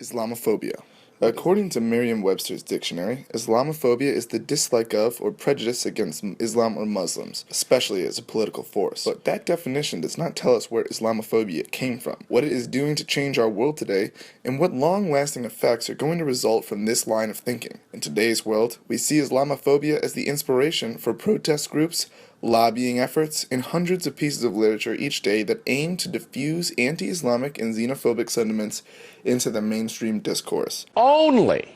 Islamophobia. According to Merriam-Webster's dictionary, Islamophobia is the dislike of or prejudice against Islam or Muslims, especially as a political force. But that definition does not tell us where Islamophobia came from, what it is doing to change our world today, and what long-lasting effects are going to result from this line of thinking. In today's world, we see Islamophobia as the inspiration for protest groups, lobbying efforts, and hundreds of pieces of literature each day that aim to diffuse anti-Islamic and xenophobic sentiments into the mainstream discourse. Only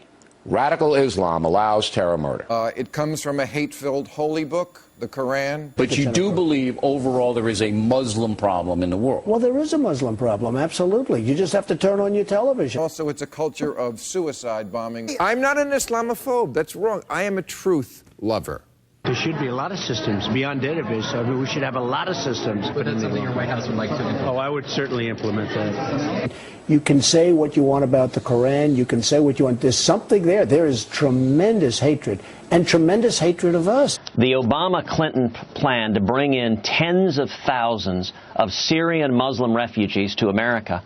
radical Islam allows terror murder. It comes from a hate-filled holy book, the Quran. But you do believe overall there is a Muslim problem in the world? Well, there is a Muslim problem, absolutely. You just have to turn on your television. Also, it's a culture of suicide bombing. I'm not an Islamophobe. That's wrong. I am a truth lover. There should be a lot of systems beyond database. I mean, we should have a lot of systems. But that's something your White House would like to implement. Oh, I would certainly implement that. You can say what you want about the Quran. You can say what you want. There's something there. There is tremendous hatred, and tremendous hatred of us. The Obama-Clinton plan to bring in tens of thousands of Syrian Muslim refugees to America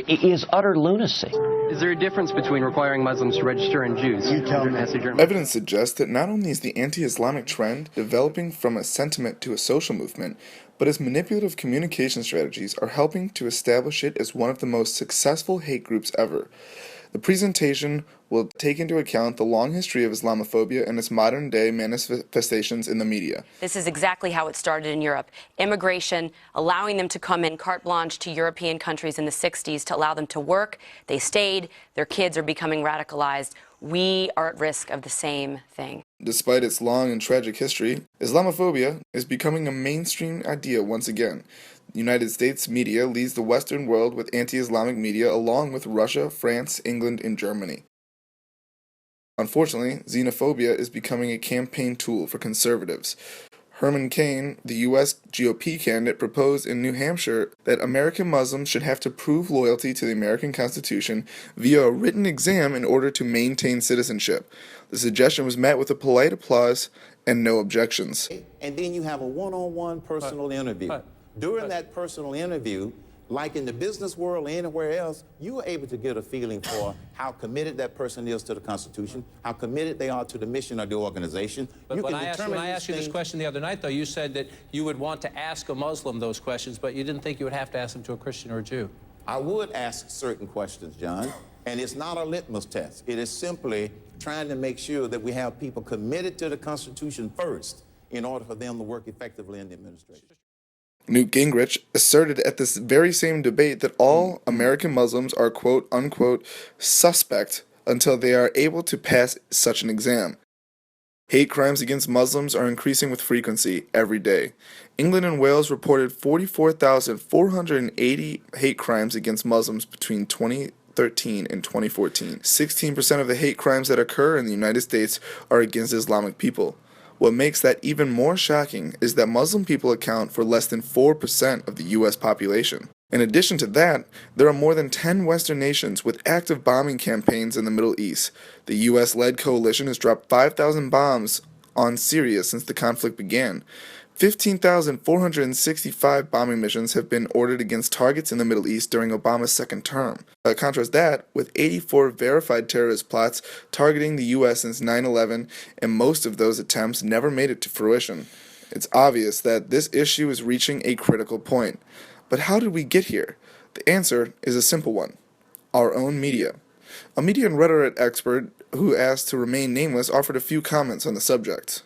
is utter lunacy. Is there a difference between requiring Muslims to register and Jews? You tell me. Evidence suggests that not only is the anti-Islamic trend developing from a sentiment to a social movement, but its manipulative communication strategies are helping to establish it as one of the most successful hate groups ever. The presentation will take into account the long history of Islamophobia and its modern-day manifestations in the media. This is exactly how it started in Europe. Immigration, allowing them to come in carte blanche to European countries in the 60s to allow them to work. They stayed. Their kids are becoming radicalized. We are at risk of the same thing. Despite its long and tragic history, Islamophobia is becoming a mainstream idea once again. The United States media leads the Western world with anti-Islamic media along with Russia, France, England, and Germany. Unfortunately, xenophobia is becoming a campaign tool for conservatives. Herman Cain, the U.S. GOP candidate, proposed in New Hampshire that American Muslims should have to prove loyalty to the American Constitution via a written exam in order to maintain citizenship. The suggestion was met with a polite applause and no objections. And then you have a one-on-one personal interview. During that personal interview, like in the business world or anywhere else, you are able to get a feeling for how committed that person is to the Constitution, how committed they are to the mission of the organization. But when I asked you this question the other night, though, you said that you would want to ask a Muslim those questions, but you didn't think you would have to ask them to a Christian or a Jew. I would ask certain questions, John, and it's not a litmus test. It is simply trying to make sure that we have people committed to the Constitution first in order for them to work effectively in the administration. Newt Gingrich asserted at this very same debate that all American Muslims are quote-unquote suspect until they are able to pass such an exam. Hate crimes against Muslims are increasing with frequency every day. England and Wales reported 44,480 hate crimes against Muslims between 2013 and 2014. 16% of the hate crimes that occur in the United States are against Islamic people. What makes that even more shocking is that Muslim people account for less than 4% of the U.S. population. In addition to that, there are more than 10 Western nations with active bombing campaigns in the Middle East. The U.S.-led coalition has dropped 5,000 bombs on Syria since the conflict began. 15,465 bombing missions have been ordered against targets in the Middle East during Obama's second term. Contrast that with 84 verified terrorist plots targeting the U.S. since 9/11, and most of those attempts never made it to fruition. It's obvious that this issue is reaching a critical point. But how did we get here? The answer is a simple one: our own media. A media and rhetoric expert who asked to remain nameless offered a few comments on the subject.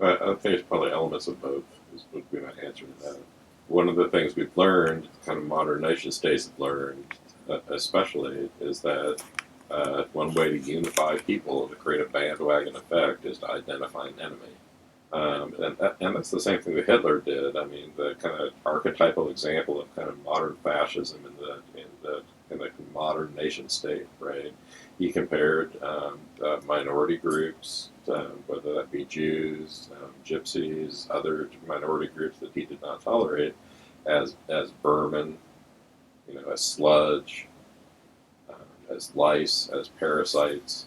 I think it's probably elements of both, would be my answer to that. One of the things we've learned, kind of modern nation states have learned, especially, is that one way to unify people, to create a bandwagon effect, is to identify an enemy. And that's the same thing that Hitler did. I mean, the kind of archetypal example of kind of modern fascism in the modern nation state, right? He compared minority groups, whether that be Jews, gypsies, other minority groups that he did not tolerate, as vermin, as sludge, as lice, as parasites,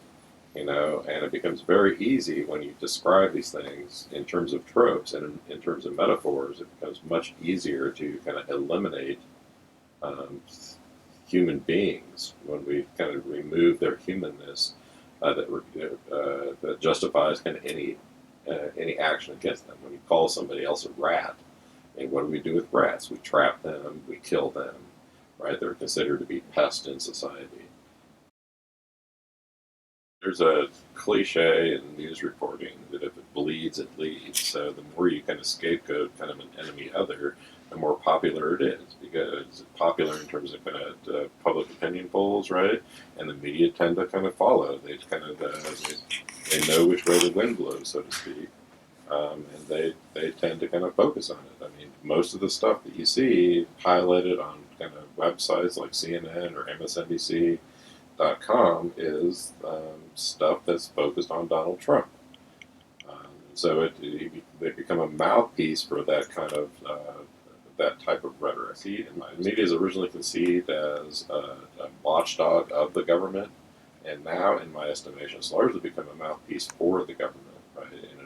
and it becomes very easy when you describe these things in terms of tropes and in terms of metaphors. It becomes much easier to kind of eliminate human beings, when we kind of remove their humanness, that justifies kind of any action against them. When you call somebody else a rat, and what do we do with rats? We trap them, we kill them, right? They're considered to be pests in society. There's a cliche in news reporting that if it bleeds, it leads. So the more you kind of scapegoat kind of an enemy other, the more popular it is, because it's popular in terms of kind of public opinion polls, right? And the media tend to kind of follow. They kind of they know which way the wind blows, so to speak, and they tend to kind of focus on it. I mean, most of the stuff that you see highlighted on kind of websites like CNN or MSNBC.com is stuff that's focused on Donald Trump. So they become a mouthpiece for that kind of that type of rhetoric. The media is originally conceived as a watchdog of the government, and now, in my estimation, it's largely become a mouthpiece for the government, right? And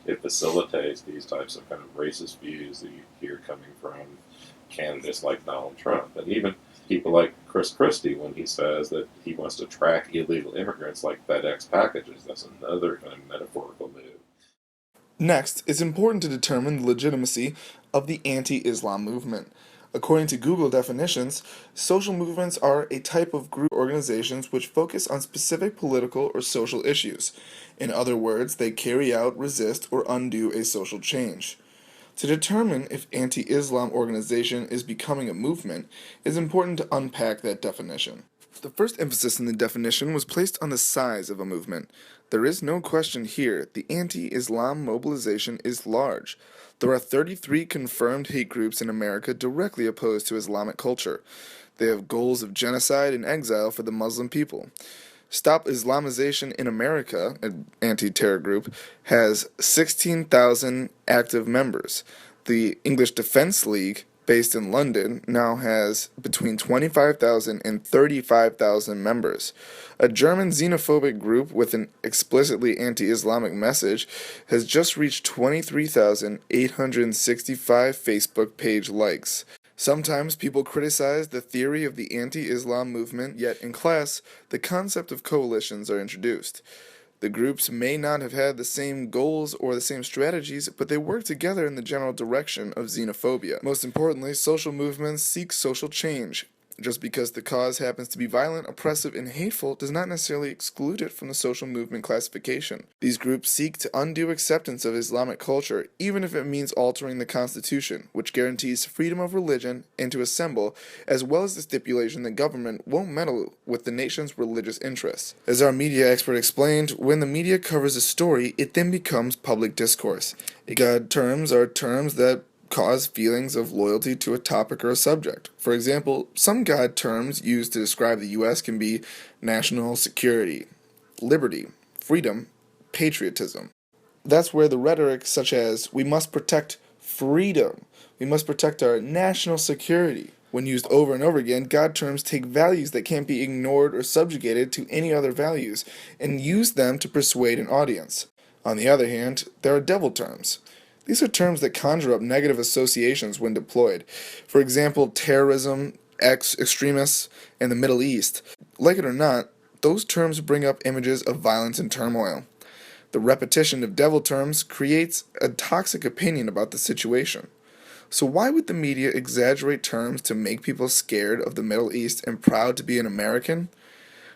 it facilitates these types of kind of racist views that you hear coming from candidates like Donald Trump, and even people like Chris Christie when he says that he wants to track illegal immigrants like FedEx packages. That's another kind of metaphorical move. Next, it's important to determine the legitimacy of the anti-Islam movement. According to Google definitions, social movements are a type of group organizations which focus on specific political or social issues. In other words, they carry out, resist, or undo a social change. To determine if anti-Islam organization is becoming a movement, it is important to unpack that definition. The first emphasis in the definition was placed on the size of a movement. There is no question here, the anti-Islam mobilization is large. There are 33 confirmed hate groups in America directly opposed to Islamic culture. They have goals of genocide and exile for the Muslim people. Stop Islamization in America, an anti-terror group, has 16,000 active members. The English Defence League, based in London, now has between 25,000 and 35,000 members. A German xenophobic group with an explicitly anti-Islamic message has just reached 23,865 Facebook page likes. Sometimes people criticize the theory of the anti-Islam movement, yet in class, the concept of coalitions are introduced. The groups may not have had the same goals or the same strategies, but they work together in the general direction of xenophobia. Most importantly, social movements seek social change. Just because the cause happens to be violent, oppressive, and hateful does not necessarily exclude it from the social movement classification. These groups seek to undo acceptance of Islamic culture, even if it means altering the Constitution, which guarantees freedom of religion and to assemble, as well as the stipulation that government won't meddle with the nation's religious interests. As our media expert explained, when the media covers a story, it then becomes public discourse. God terms are terms that cause feelings of loyalty to a topic or a subject. For example, some God terms used to describe the U.S. can be national security, liberty, freedom, patriotism. That's where the rhetoric such as, we must protect freedom, we must protect our national security. When used over and over again, God terms take values that can't be ignored or subjugated to any other values and use them to persuade an audience. On the other hand, there are devil terms. These are terms that conjure up negative associations when deployed. For example, terrorism, extremists, and the Middle East. Like it or not, those terms bring up images of violence and turmoil. The repetition of devil terms creates a toxic opinion about the situation. So why would the media exaggerate terms to make people scared of the Middle East and proud to be an American?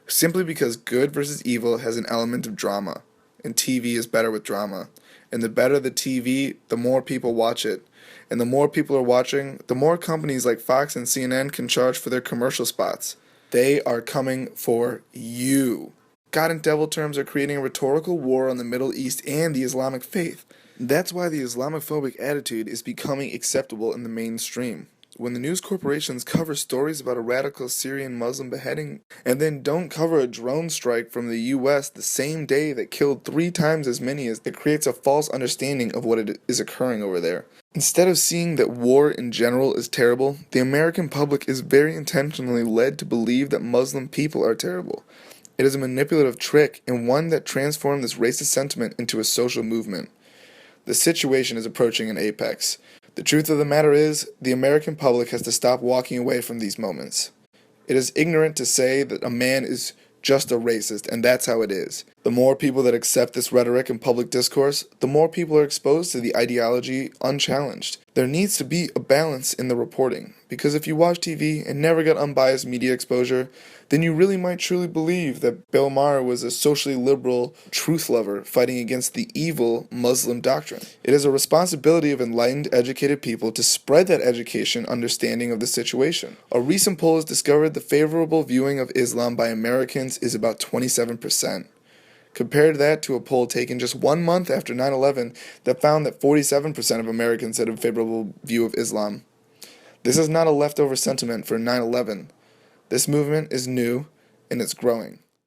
Simply because good versus evil has an element of drama, and TV is better with drama. And the better the TV, the more people watch it. And the more people are watching, the more companies like Fox and CNN can charge for their commercial spots. They are coming for you. God and devil terms are creating a rhetorical war on the Middle East and the Islamic faith. That's why the Islamophobic attitude is becoming acceptable in the mainstream. When the news corporations cover stories about a radical Syrian Muslim beheading and then don't cover a drone strike from the U.S. the same day that killed 3 times as many, it creates a false understanding of what is occurring over there. Instead of seeing that war in general is terrible, the American public is very intentionally led to believe that Muslim people are terrible. It is a manipulative trick and one that transformed this racist sentiment into a social movement. The situation is approaching an apex. The truth of the matter is, the American public has to stop walking away from these moments. It is ignorant to say that a man is just a racist, and that's how it is. The more people that accept this rhetoric in public discourse, the more people are exposed to the ideology unchallenged. There needs to be a balance in the reporting, because if you watch TV and never get unbiased media exposure, then you really might truly believe that Bill Maher was a socially liberal truth lover fighting against the evil Muslim doctrine. It is a responsibility of enlightened, educated people to spread that education understanding of the situation. A recent poll has discovered the favorable viewing of Islam by Americans is about 27%. Compare that to a poll taken just 1 month after 9/11 that found that 47% of Americans had a favorable view of Islam. This is not a leftover sentiment for 9/11. This movement is new and it's growing.